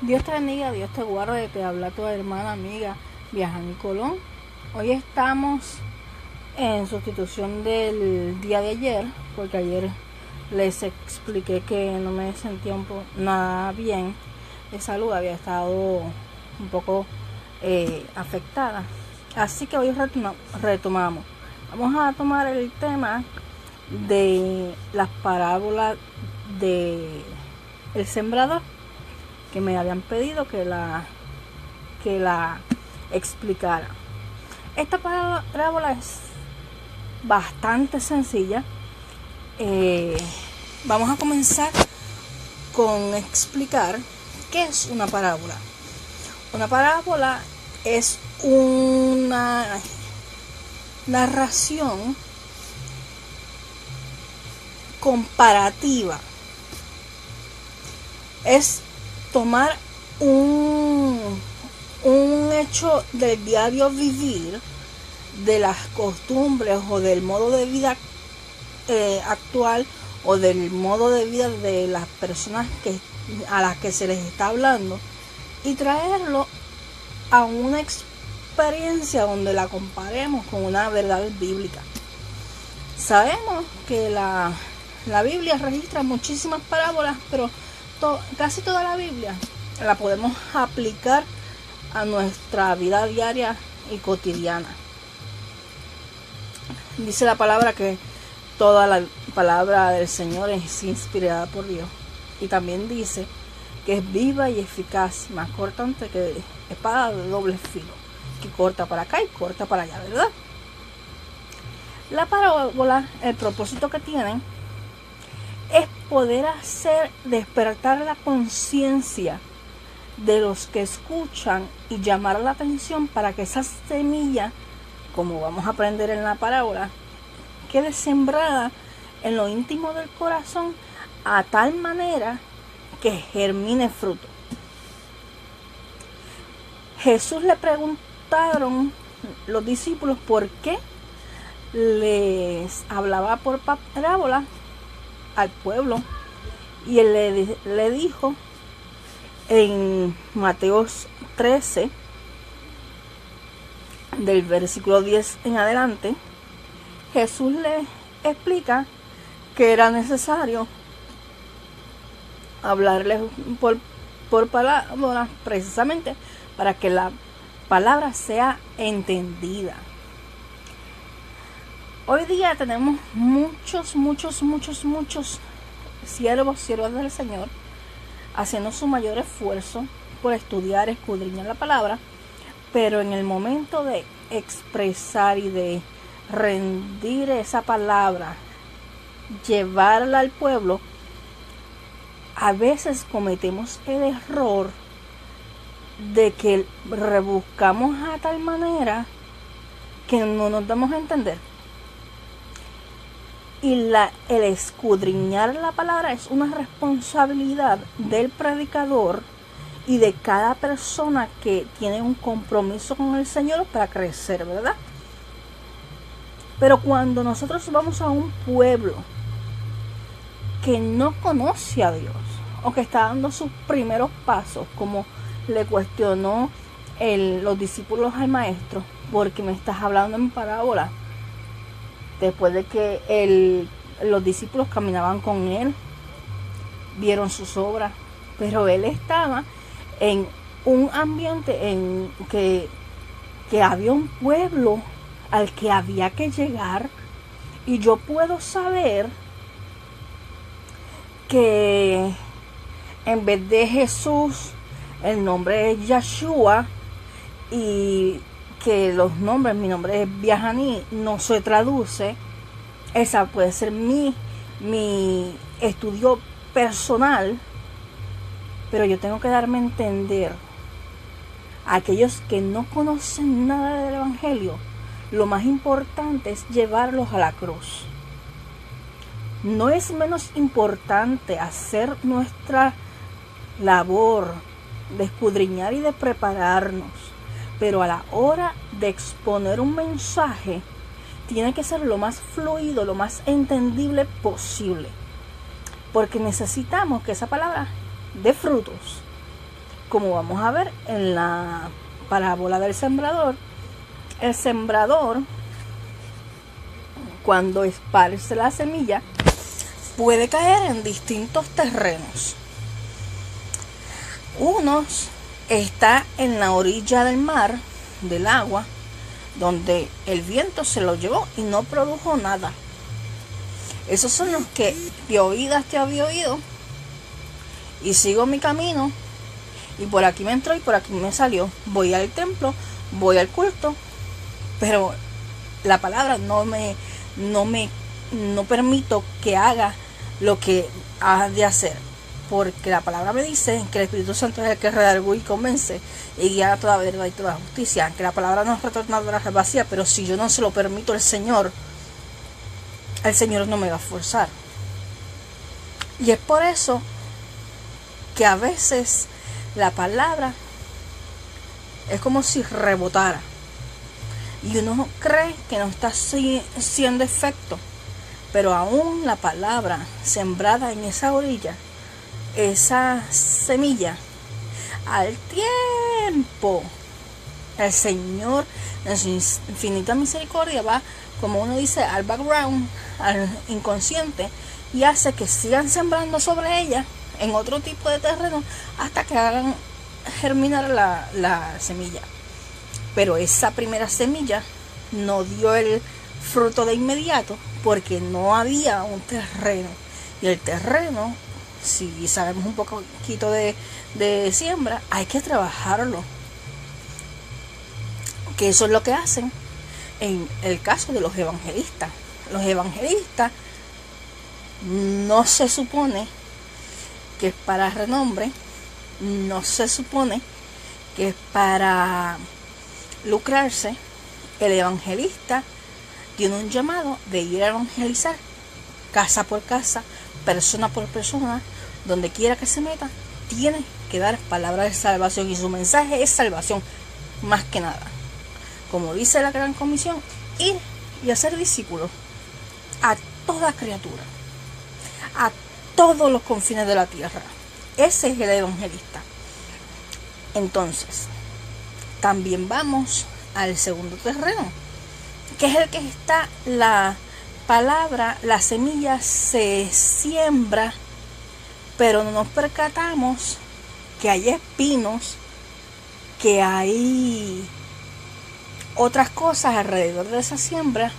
Dios te bendiga, Dios te guarde, te habla tu hermana amiga Viajani Colón. Hoy estamos en sustitución del día de ayer, porque ayer les expliqué que no me sentía nada bien de salud, había estado un poco afectada. Así que hoy retomamos. Vamos a tomar el tema de las parábolas de el sembrador, que me habían pedido que la explicara. Esta parábola es bastante sencilla. Vamos a comenzar con explicar qué es una parábola. Una parábola es una narración comparativa. Es tomar un hecho del diario vivir, de las costumbres o del modo de vida actual, o del modo de vida de las personas a las que se les está hablando, y traerlo a una experiencia donde la comparemos con una verdad bíblica. Sabemos que la Biblia registra muchísimas parábolas, pero casi toda la Biblia la podemos aplicar a nuestra vida diaria y cotidiana. Dice la palabra que toda la palabra del Señor es inspirada por Dios, y también dice que es viva y eficaz, más cortante que espada de doble filo, que corta para acá y corta para allá, ¿verdad? La parábola, el propósito que tienen es poder hacer despertar la conciencia de los que escuchan y llamar la atención para que esa semilla, como vamos a aprender en la parábola, quede sembrada en lo íntimo del corazón a tal manera que germine fruto. Jesús le preguntaron los discípulos por qué les hablaba por parábola al pueblo, y él le dijo en Mateo 13 del versículo 10 en adelante. Jesús le explica que era necesario hablarles por palabras, precisamente para que la palabra sea entendida. Hoy día tenemos muchos siervos del Señor haciendo su mayor esfuerzo por estudiar, escudriñar la palabra, pero en el momento de expresar y de rendir esa palabra, llevarla al pueblo, a veces cometemos el error de que rebuscamos a tal manera que no nos damos a entender. Y el escudriñar la palabra es una responsabilidad del predicador y de cada persona que tiene un compromiso con el Señor para crecer, ¿verdad? Pero cuando nosotros vamos a un pueblo que no conoce a Dios, o que está dando sus primeros pasos, como le cuestionó los discípulos al maestro, porque me estás hablando en parábola, después de que los discípulos caminaban con él, vieron sus obras, pero él estaba en un ambiente en que había un pueblo al que había que llegar, y yo puedo saber que en vez de Jesús el nombre es Yeshua, y que mi nombre es Viajani, no se traduce. Esa puede ser mi estudio personal, pero yo tengo que darme a entender a aquellos que no conocen nada del Evangelio. Lo más importante es llevarlos a la cruz. No es menos importante hacer nuestra labor de escudriñar y de prepararnos, pero a la hora de exponer un mensaje tiene que ser lo más fluido, lo más entendible posible, porque necesitamos que esa palabra dé frutos. Como vamos a ver en la parábola del sembrador, el sembrador, cuando esparce la semilla, puede caer en distintos terrenos. Unos está en la orilla del mar, del agua, donde el viento se lo llevó y no produjo nada. Esos son los que de oídas te había oído y sigo mi camino, y por aquí me entró y por aquí me salió. Voy al templo, voy al culto, pero la palabra no permito que haga lo que ha de hacer, porque la palabra me dice que el Espíritu Santo es el que redarguye y convence y guía a toda verdad y toda justicia, que la palabra no es retornadora vacía, pero si yo no se lo permito al Señor, el Señor no me va a forzar. Y es por eso que a veces la palabra es como si rebotara y uno cree que no está haciendo efecto, pero aún la palabra sembrada en esa orilla, esa semilla, al tiempo el Señor en su infinita misericordia va, como uno dice, al background, al inconsciente, y hace que sigan sembrando sobre ella en otro tipo de terreno hasta que hagan germinar la semilla. Pero esa primera semilla no dio el fruto de inmediato porque no había un terreno, y el terreno, si sabemos un poquito de siembra, hay que trabajarlo, que eso es lo que hacen en el caso de los evangelistas. Los evangelistas no se supone que es para renombre, no se supone que es para lucrarse. El evangelista tiene un llamado de ir a evangelizar casa por casa, persona por persona, donde quiera que se meta, tiene que dar palabra de salvación, y su mensaje es salvación, más que nada. Como dice la Gran Comisión, ir y hacer discípulos a toda criatura, a todos los confines de la tierra. Ese es el evangelista. Entonces, también vamos al segundo terreno, que es el que está la palabra, la semilla se siembra, pero no nos percatamos que hay espinos, que hay otras cosas alrededor de esa siembra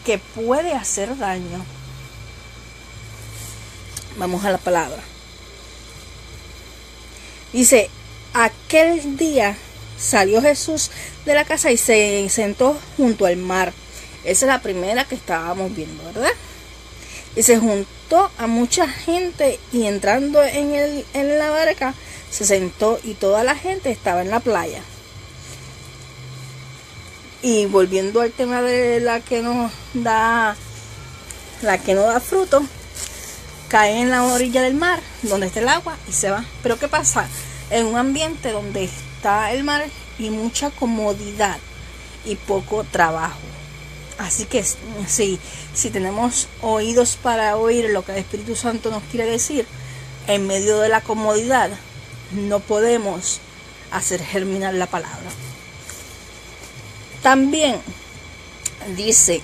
que puede hacer daño. Vamos a la palabra. Dice: aquel día salió Jesús de la casa y se sentó junto al mar. Esa es la primera que estábamos viendo, ¿verdad? Y se juntó a mucha gente, y entrando en la barca se sentó, y toda la gente estaba en la playa. Y volviendo al tema de la que no da fruto, cae en la orilla del mar, donde está el agua, y se va. Pero ¿qué pasa? En un ambiente donde está el mar y mucha comodidad y poco trabajo. Así que si tenemos oídos para oír lo que el Espíritu Santo nos quiere decir, en medio de la comodidad no podemos hacer germinar la palabra. También dice: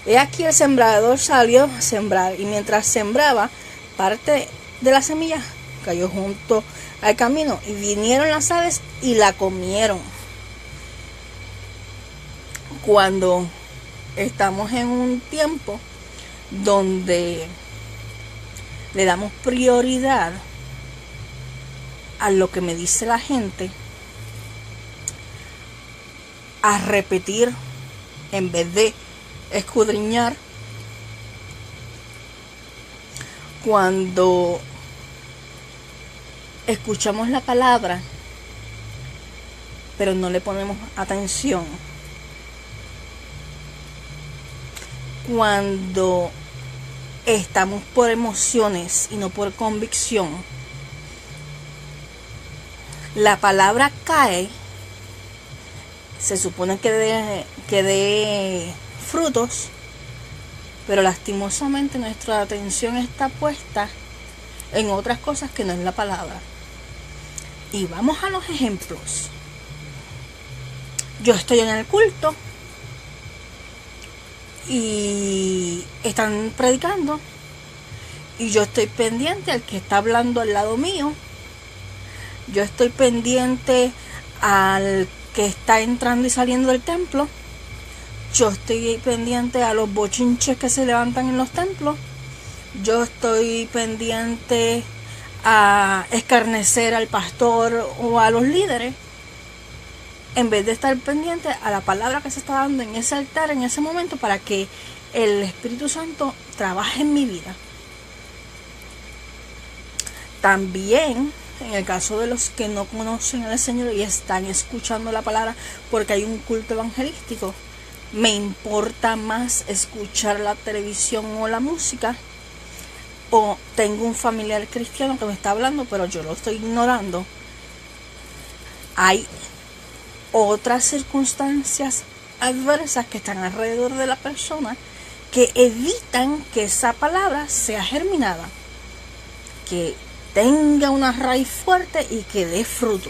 he aquí el sembrador salió a sembrar, y mientras sembraba, parte de la semilla cayó junto al camino, y vinieron las aves y la comieron. Cuando estamos en un tiempo donde le damos prioridad a lo que me dice la gente, a repetir en vez de escudriñar, cuando escuchamos la palabra pero no le ponemos atención, cuando estamos por emociones y no por convicción, la palabra cae, se supone que dé frutos, pero lastimosamente nuestra atención está puesta en otras cosas que no es la palabra. Y vamos a los ejemplos. Yo estoy en el culto y están predicando y yo estoy pendiente al que está hablando al lado mío. Yo estoy pendiente al que está entrando y saliendo del templo. Yo estoy pendiente a los bochinches que se levantan en los templos. Yo estoy pendiente a escarnecer al pastor o a los líderes, en vez de estar pendiente a la palabra que se está dando en ese altar, en ese momento, para que el Espíritu Santo trabaje en mi vida. También, en el caso de los que no conocen al Señor y están escuchando la palabra porque hay un culto evangelístico, me importa más escuchar la televisión o la música, o tengo un familiar cristiano que me está hablando pero yo lo estoy ignorando. Hay otras circunstancias adversas que están alrededor de la persona que evitan que esa palabra sea germinada, que tenga una raíz fuerte y que dé fruto.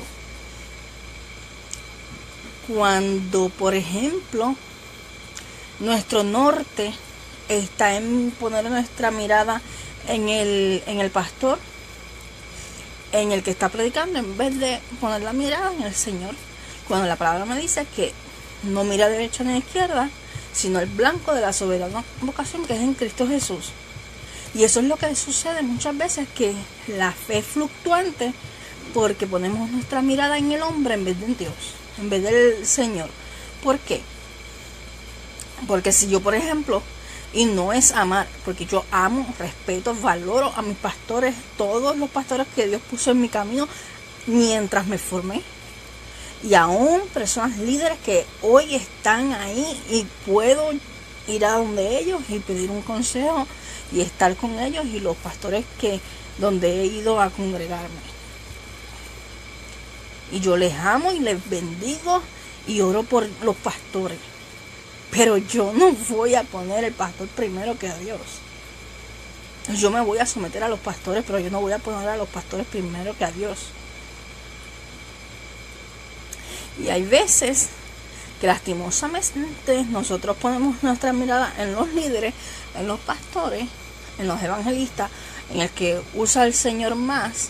Cuando, por ejemplo, nuestro norte está en poner nuestra mirada en el pastor, en el que está predicando, en vez de poner la mirada en el Señor, cuando la palabra me dice que no mira a derecha ni a izquierda, sino el blanco de la soberana vocación que es en Cristo Jesús. Y eso es lo que sucede muchas veces, que la fe es fluctuante porque ponemos nuestra mirada en el hombre en vez de en Dios, en vez del Señor. ¿Por qué? Porque si yo, por ejemplo, y no es amar, porque yo amo, respeto, valoro a mis pastores, todos los pastores que Dios puso en mi camino mientras me formé, y aún personas líderes que hoy están ahí y puedo ir a donde ellos y pedir un consejo y estar con ellos, y los pastores que donde he ido a congregarme, y yo les amo y les bendigo y oro por los pastores. Pero yo no voy a poner el pastor primero que a Dios. Yo me voy a someter a los pastores, pero yo no voy a poner a los pastores primero que a Dios. Y hay veces que lastimosamente nosotros ponemos nuestra mirada en los líderes, en los pastores, en los evangelistas, en el que usa el Señor más,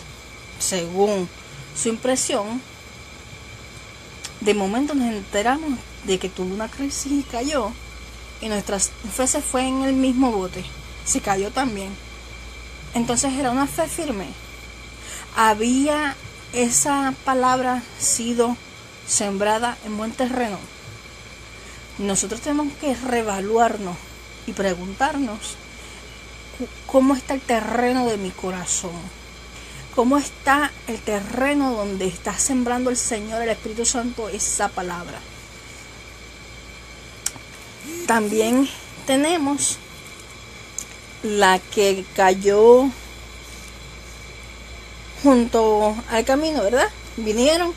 según su impresión. De momento nos enteramos de que tuvo una crisis y cayó, y nuestra fe se fue en el mismo bote, se cayó también. Entonces era una fe firme. Había esa palabra sido sembrada en buen terreno. Nosotros tenemos que reevaluarnos y preguntarnos cómo está el terreno de mi corazón, cómo está el terreno donde está sembrando el Señor, el Espíritu Santo, esa palabra. También tenemos la que cayó junto al camino, ¿verdad? Vinieron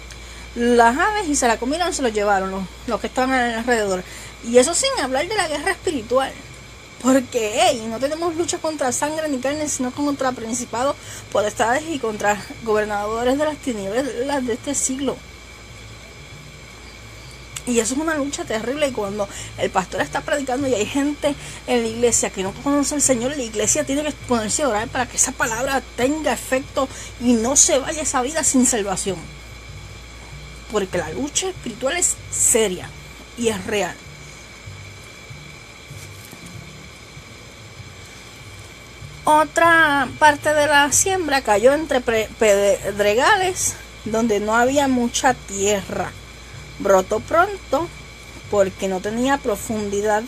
las aves y se la comieron, se lo llevaron los que estaban alrededor. Y eso sin hablar de la guerra espiritual, porque no tenemos lucha contra sangre ni carne, sino contra principados, potestades y contra gobernadores de las tinieblas de este siglo. Y eso es una lucha terrible. Y cuando el pastor está predicando y hay gente en la iglesia que no conoce al Señor, la iglesia tiene que ponerse a orar para que esa palabra tenga efecto y no se vaya esa vida sin salvación. Porque la lucha espiritual es seria y es real. Otra parte de la siembra cayó entre pedregales donde no había mucha tierra. Brotó pronto porque no tenía profundidad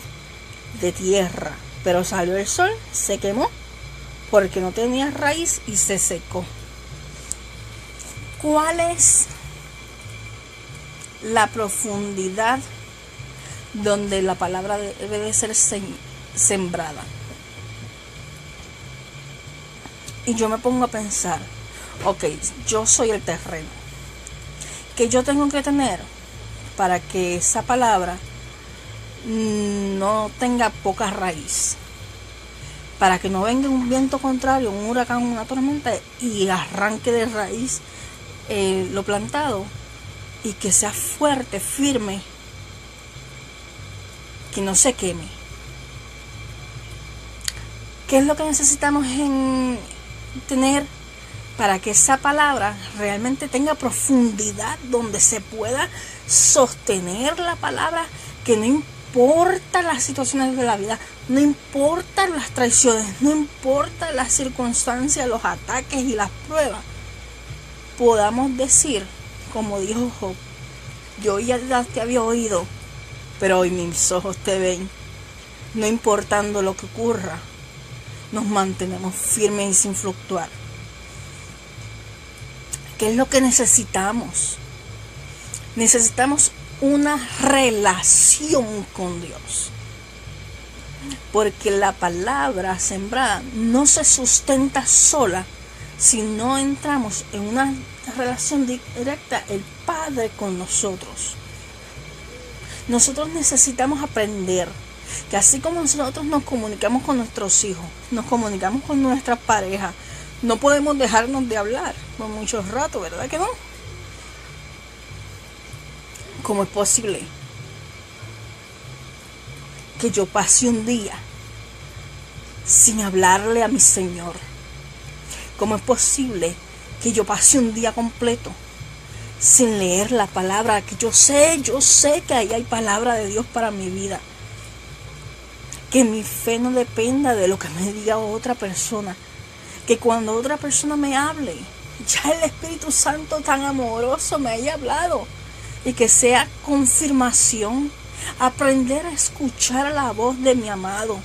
de tierra, pero salió el sol, se quemó porque no tenía raíz y se secó. ¿Cuál es la profundidad donde la palabra debe de ser sembrada? Y yo me pongo a pensar, ok, yo soy el terreno. ¿Qué yo tengo que tener para que esa palabra no tenga poca raíz? para que no venga un viento contrario, un huracán, una tormenta y arranque de raíz lo plantado, y que sea fuerte, firme, que no se queme. ¿Qué es lo que necesitamos tener para que esa palabra realmente tenga profundidad, donde se pueda sostener la palabra, que no importa las situaciones de la vida, no importa las traiciones, no importa las circunstancias, los ataques y las pruebas, podamos decir, como dijo Job: yo ya te había oído, pero hoy mis ojos te ven. No importando lo que ocurra, nos mantenemos firmes y sin fluctuar. ¿Qué es lo que necesitamos? Necesitamos una relación con Dios. Porque la palabra sembrada no se sustenta sola si no entramos en una relación directa el Padre con nosotros. Nosotros necesitamos aprender que así como nosotros nos comunicamos con nuestros hijos, nos comunicamos con nuestras parejas, no podemos dejarnos de hablar por mucho rato, ¿verdad que no? ¿Cómo es posible que yo pase un día sin hablarle a mi Señor? ¿Cómo es posible que yo pase un día completo sin leer la palabra? Que yo sé que ahí hay palabra de Dios para mi vida. Que mi fe no dependa de lo que me diga otra persona. Que cuando otra persona me hable, ya el Espíritu Santo tan amoroso me haya hablado. Y que sea confirmación. Aprender a escuchar la voz de mi amado.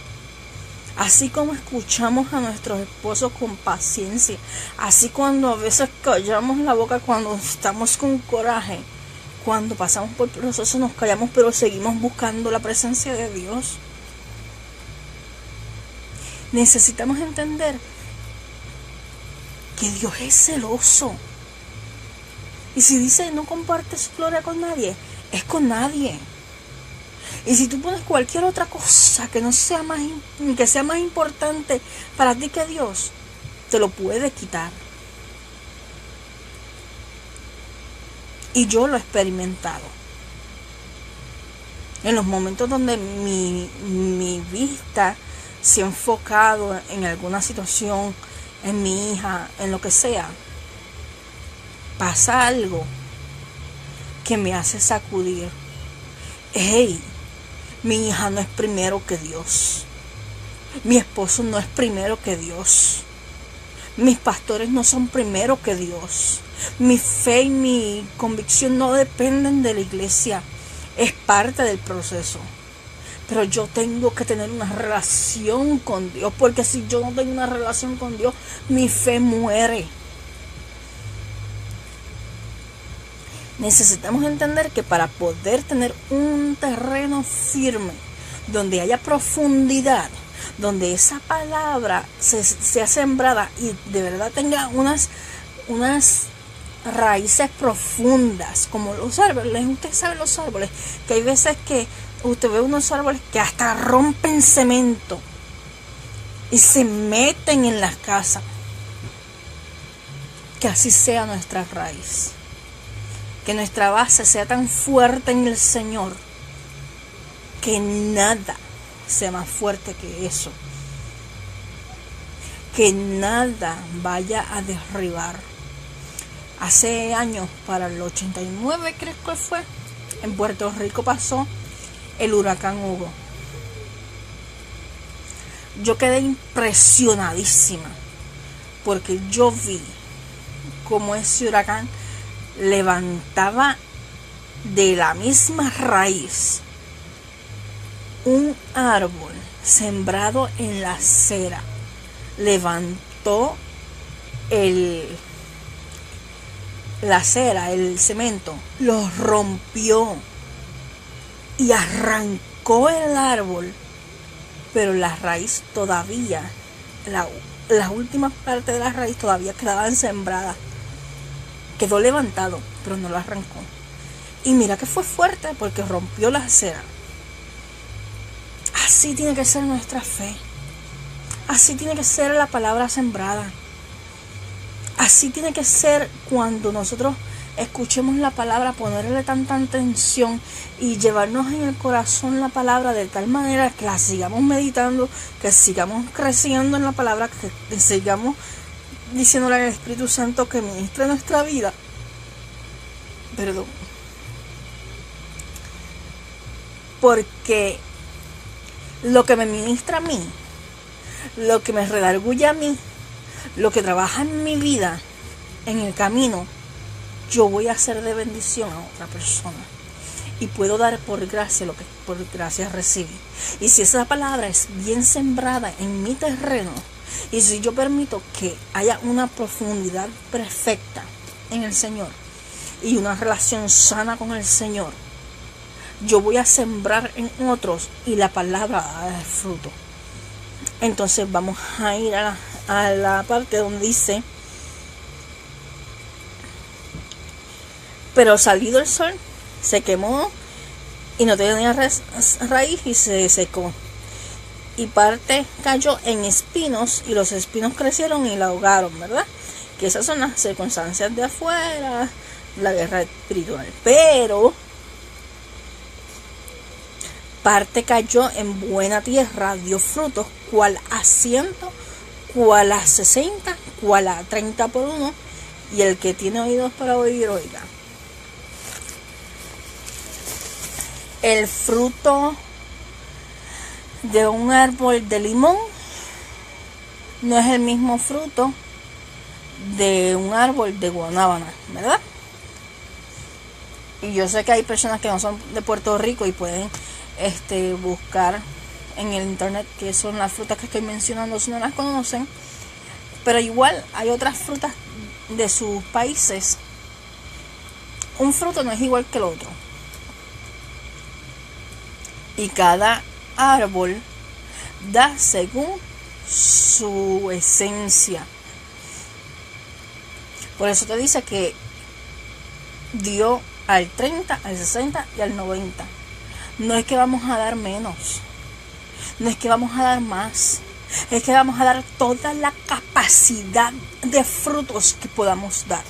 Así como escuchamos a nuestros esposos con paciencia. Así cuando a veces callamos la boca cuando estamos con coraje. Cuando pasamos por procesos nos callamos, pero seguimos buscando la presencia de Dios. Necesitamos entender que Dios es celoso. Y si dice no comparte su gloria con nadie, es con nadie. Y si tú pones cualquier otra cosa que no sea que sea más importante para ti que Dios, te lo puede quitar. Y yo lo he experimentado. En los momentos donde mi vista se ha enfocado en alguna situación, en mi hija, en lo que sea, pasa algo que me hace sacudir. Hey, mi hija no es primero que Dios. Mi esposo no es primero que Dios. Mis pastores no son primero que Dios. Mi fe y mi convicción no dependen de la iglesia. Es parte del proceso. Pero yo tengo que tener una relación con Dios. Porque si yo no tengo una relación con Dios, mi fe muere. Necesitamos entender que para poder tener un terreno firme, donde haya profundidad, donde esa palabra sea sembrada y de verdad tenga unas raíces profundas, como los árboles. Usted sabe los árboles, que hay veces que usted ve unos árboles que hasta rompen cemento y se meten en las casas. Que así sea nuestra raíz. Que nuestra base sea tan fuerte en el Señor que nada sea más fuerte que eso. Que nada vaya a derribar. Hace años, para el 89 creo que fue, en Puerto Rico pasó el huracán Hugo. Yo quedé impresionadísima porque yo vi cómo ese huracán levantaba de la misma raíz un árbol sembrado en la acera. Levantó la acera, el cemento, lo rompió y arrancó el árbol, pero la raíz todavía, las últimas partes de la raíz todavía quedaban sembradas. Quedó levantado, pero no lo arrancó. Y mira que fue fuerte porque rompió la acera. Así tiene que ser nuestra fe. Así tiene que ser la palabra sembrada. Así tiene que ser cuando nosotros escuchemos la palabra, ponerle tanta atención y llevarnos en el corazón la palabra de tal manera que la sigamos meditando, que sigamos creciendo en la palabra, que sigamos diciéndole al Espíritu Santo que ministre nuestra vida. Perdón. Porque lo que me ministra a mí, lo que me redarguye a mí, lo que trabaja en mi vida, en el camino, yo voy a hacer de bendición a otra persona. Y puedo dar por gracia lo que por gracia recibí. Y si esa palabra es bien sembrada en mi terreno, y si yo permito que haya una profundidad perfecta en el Señor y una relación sana con el Señor, yo voy a sembrar en otros y la palabra va a dar fruto. Entonces vamos a ir a la parte donde dice: pero salido el sol, se quemó y no tenía raíz y se secó. Y parte cayó en espinos y los espinos crecieron y la ahogaron, ¿verdad? Que esas son las circunstancias de afuera, la guerra espiritual. Pero parte cayó en buena tierra, dio frutos, cual a 100, cual a 60, cual a 30 por uno. Y el que tiene oídos para oír, oiga. El fruto de un árbol de limón no es el mismo fruto de un árbol de guanábana, ¿verdad? Y yo sé que hay personas que no son de Puerto Rico y pueden buscar en el internet qué son las frutas que estoy mencionando si no las conocen, pero igual hay otras frutas de sus países. Un fruto no es igual que el otro, y cada árbol da según su esencia. Por eso te dice que dio al 30, al 60 y al 90. No es que vamos a dar menos, no es que vamos a dar más, es que vamos a dar toda la capacidad de frutos que podamos dar.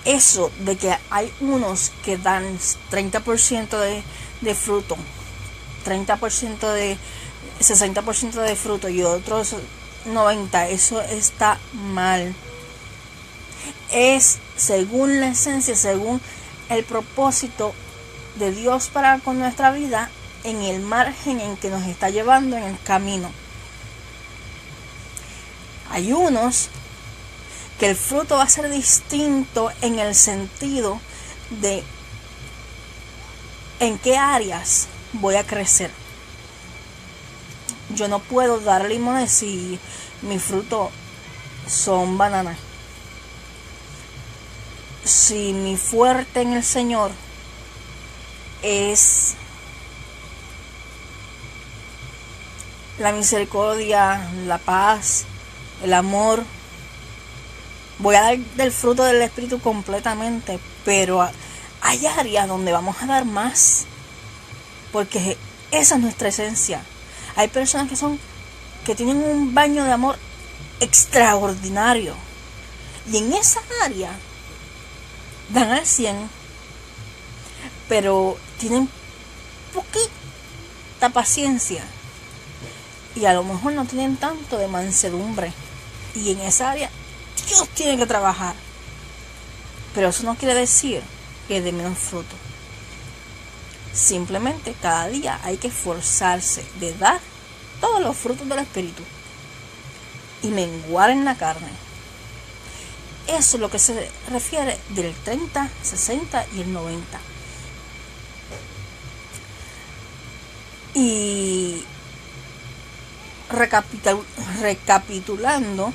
Eso de que hay unos que dan 30% de fruto, 30% de 60% de fruto y otros 90%, eso está mal. Es según la esencia, según el propósito de Dios para con nuestra vida, en el margen en que nos está llevando en el camino. Hay unos que el fruto va a ser distinto en el sentido de en qué áreas voy a crecer. Yo no puedo dar limones si mi fruto son bananas. Si mi fuerte en el Señor es la misericordia, la paz, el amor, voy a dar del fruto del Espíritu completamente, pero hay áreas donde vamos a dar más, porque esa es nuestra esencia. Hay personas que tienen un baño de amor extraordinario, y en esa área dan al 100, pero tienen poquita paciencia y a lo mejor no tienen tanto de mansedumbre, y en esa área Dios tiene que trabajar. Pero eso no quiere decir que dé menos fruto. Simplemente cada día hay que esforzarse de dar todos los frutos del Espíritu y menguar en la carne. Eso es lo que se refiere del 30, 60 y el 90. Y recapitulando,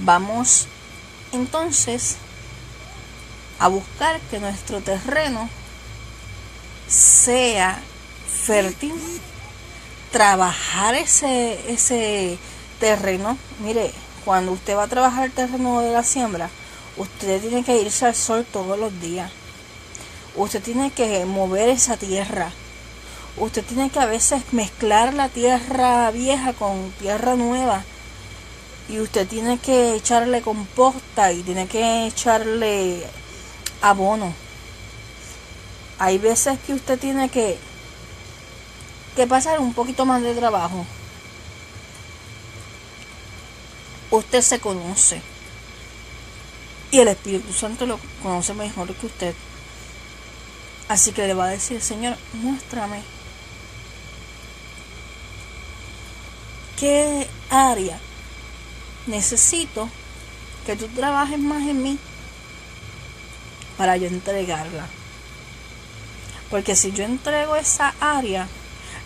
vamos entonces a buscar que nuestro terreno sea fértil, trabajar ese terreno. Mire, cuando usted va a trabajar el terreno de la siembra, usted tiene que irse al sol todos los días. Usted tiene que mover esa tierra. Usted tiene que a veces mezclar la tierra vieja con tierra nueva. Y usted tiene que echarle composta y tiene que echarle abono. Hay veces que usted tiene que pasar un poquito más de trabajo. Usted se conoce. Y el Espíritu Santo lo conoce mejor que usted. Así que le va a decir, Señor, muéstrame qué área necesito que tú trabajes más en mí para yo entregarla. Porque si yo entrego esa área,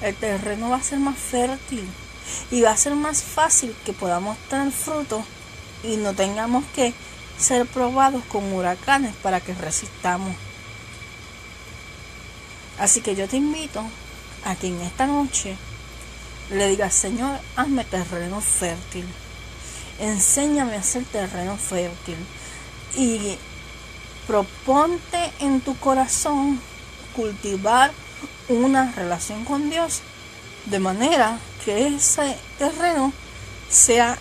el terreno va a ser más fértil y va a ser más fácil que podamos tener frutos y no tengamos que ser probados con huracanes para que resistamos. Así que yo te invito a que en esta noche le digas, Señor, hazme terreno fértil. Enséñame a hacer terreno fértil. Y proponte en tu corazón cultivar una relación con Dios, de manera que ese terreno sea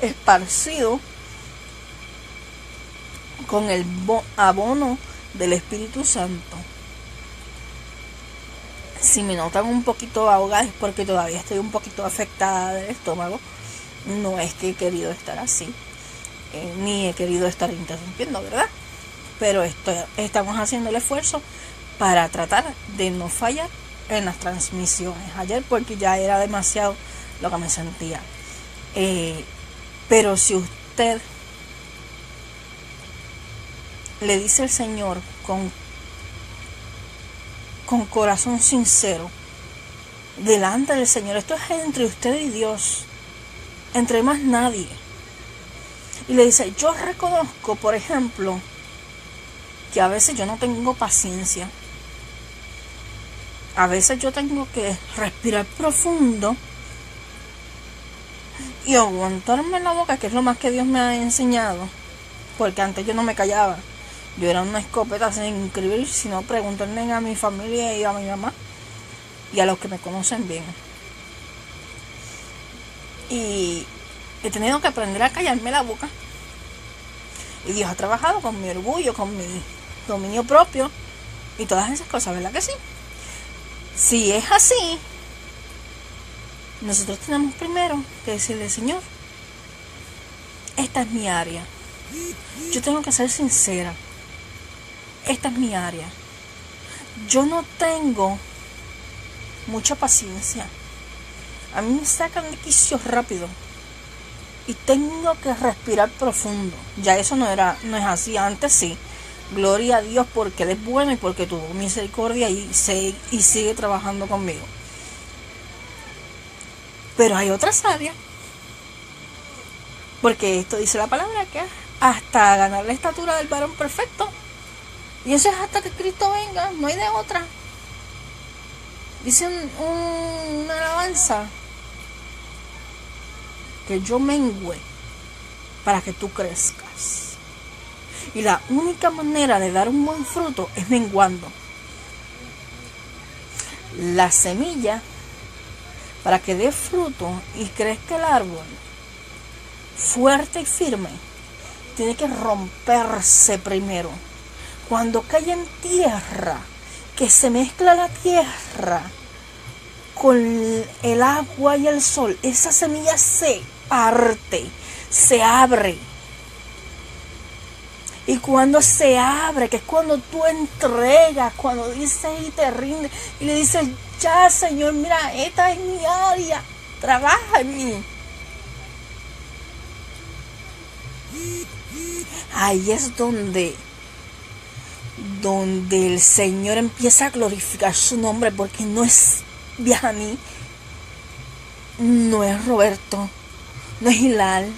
esparcido con el abono del Espíritu Santo. Si me notan un poquito ahogada es porque todavía estoy un poquito afectada del estómago. No es que he querido estar así, ni he querido estar interrumpiendo, ¿verdad? Pero estamos haciendo el esfuerzo para tratar de no fallar en las transmisiones. Ayer porque ya era demasiado lo que me sentía. Pero si usted le dice al Señor con corazón sincero, delante del Señor, esto es entre usted y Dios, entre más nadie, y le dice, yo reconozco, por ejemplo, que a veces yo no tengo paciencia, a veces yo tengo que respirar profundo y aguantarme la boca, que es lo más que Dios me ha enseñado, porque antes yo no me callaba. Yo era una escopeta sin inscribir, sino preguntarle a mi familia y a mi mamá y a los que me conocen bien. Y he tenido que aprender a callarme la boca. Y Dios ha trabajado con mi orgullo, con mi dominio propio y todas esas cosas, ¿verdad que sí? Si es así, nosotros tenemos primero que decirle, Señor, esta es mi área. Yo tengo que ser sincera. Esta es mi área. Yo no tengo mucha paciencia. A mí me sacan de quicio rápido. Y tengo que respirar profundo. Ya eso no es así. Antes sí. Gloria a Dios porque Él es bueno y porque tuvo misericordia y sigue trabajando conmigo. Pero hay otras áreas. Porque esto dice la palabra que hasta ganar la estatura del varón perfecto. Y eso es hasta que Cristo venga, no hay de otra. Dice una alabanza, que yo mengüe para que tú crezcas. Y la única manera de dar un buen fruto es menguando. La semilla, para que dé fruto y crezca el árbol fuerte y firme, tiene que romperse primero. Cuando cae en tierra, que se mezcla la tierra con el agua y el sol, esa semilla se parte, se abre. Y cuando se abre, que es cuando tú entregas, cuando dices y te rindes, y le dices, ya Señor, mira, esta es mi área, trabaja en mí. Ahí es donde el Señor empieza a glorificar su nombre, porque no es Vianney, no es Roberto, no es Hilal,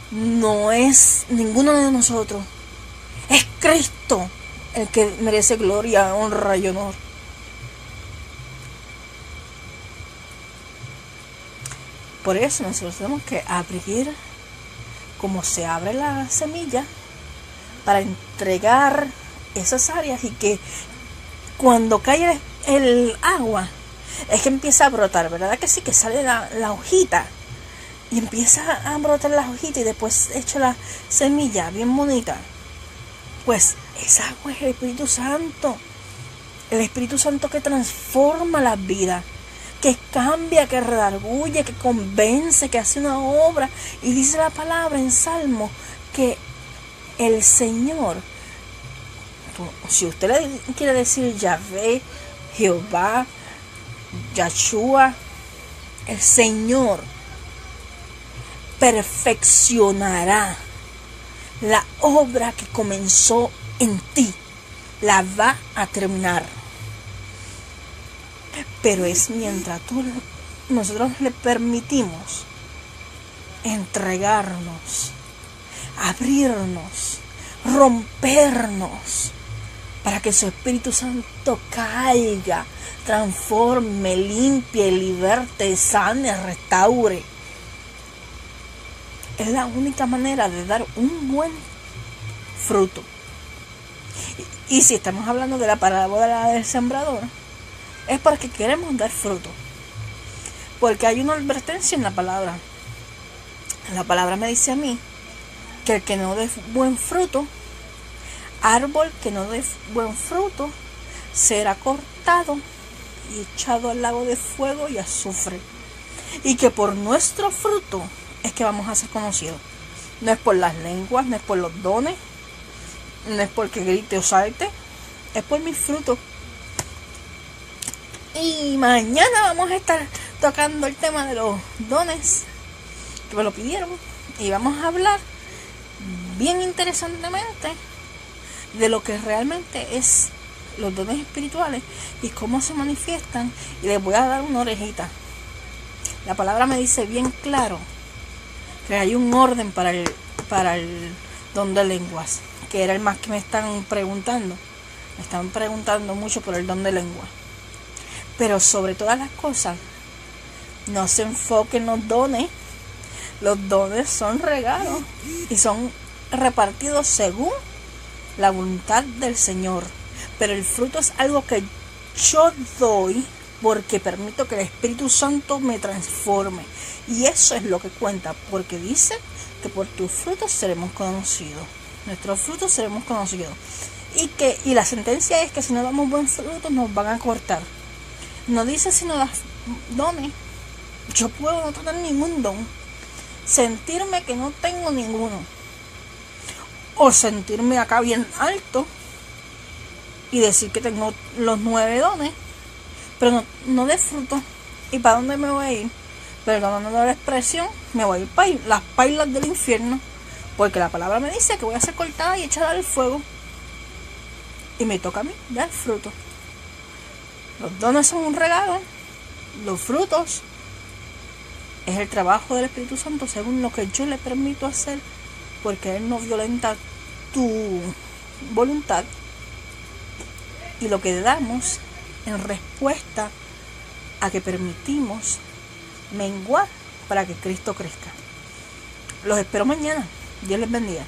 no es ninguno de nosotros, es Cristo el que merece gloria, honra y honor. Por eso nosotros tenemos que abrir como se abre la semilla para entregar esas áreas y que cuando cae el agua, es que empieza a brotar, ¿verdad que sí? Que sale la hojita. Y empieza a brotar las hojitas y después echa la semilla bien bonita. Pues esa agua es el Espíritu Santo. El Espíritu Santo que transforma las vidas, que cambia, que redarguye, que convence, que hace una obra. Y dice la palabra en Salmo que el Señor, si usted le quiere decir Yahvé, Jehová, Yahshua, el Señor perfeccionará la obra que comenzó en ti, la va a terminar. Pero es mientras nosotros le permitimos entregarnos, abrirnos, rompernos, para que su Espíritu Santo caiga, transforme, limpie, liberte, sane, restaure. Es la única manera de dar un buen fruto. Y si estamos hablando de la parábola del sembrador, es porque queremos dar fruto. Porque hay una advertencia en la palabra. La palabra me dice a mí que el que no dé buen fruto, árbol que no dé buen fruto, será cortado y echado al lago de fuego y azufre. Y que por nuestro fruto es que vamos a ser conocidos. No es por las lenguas, no es por los dones, no es porque grite o salte, es por mis frutos. Y mañana vamos a estar tocando el tema de los dones, que me lo pidieron, y vamos a hablar bien interesantemente de lo que realmente es los dones espirituales y cómo se manifiestan. Y les voy a dar una orejita. La palabra me dice bien claro que hay un orden para el don de lenguas, que era el más que me están preguntando. Me están preguntando mucho por el don de lengua. Pero sobre todas las cosas, no se enfoquen en los dones. Los dones son regalos y son repartidos según la voluntad del Señor. Pero el fruto es algo que yo doy porque permito que el Espíritu Santo me transforme. Y eso es lo que cuenta, porque dice que por tus frutos seremos conocidos. Nuestros frutos seremos conocidos. Y la sentencia es que si no damos buen fruto nos van a cortar. No dice si no das dones. Yo puedo no tener ningún don, sentirme que no tengo ninguno, o sentirme acá bien alto y decir que tengo los 9 dones, pero no de fruto. ¿Y para dónde me voy a ir? Perdóname la expresión, me voy a ir para las pailas del infierno, porque la palabra me dice que voy a ser cortada y echada al fuego, y me toca a mí dar fruto. Los dones son un regalo, los frutos es el trabajo del Espíritu Santo según lo que yo le permito hacer, porque Él no violenta tu voluntad, y lo que damos en respuesta a que permitimos menguar para que Cristo crezca. Los espero mañana. Dios les bendiga.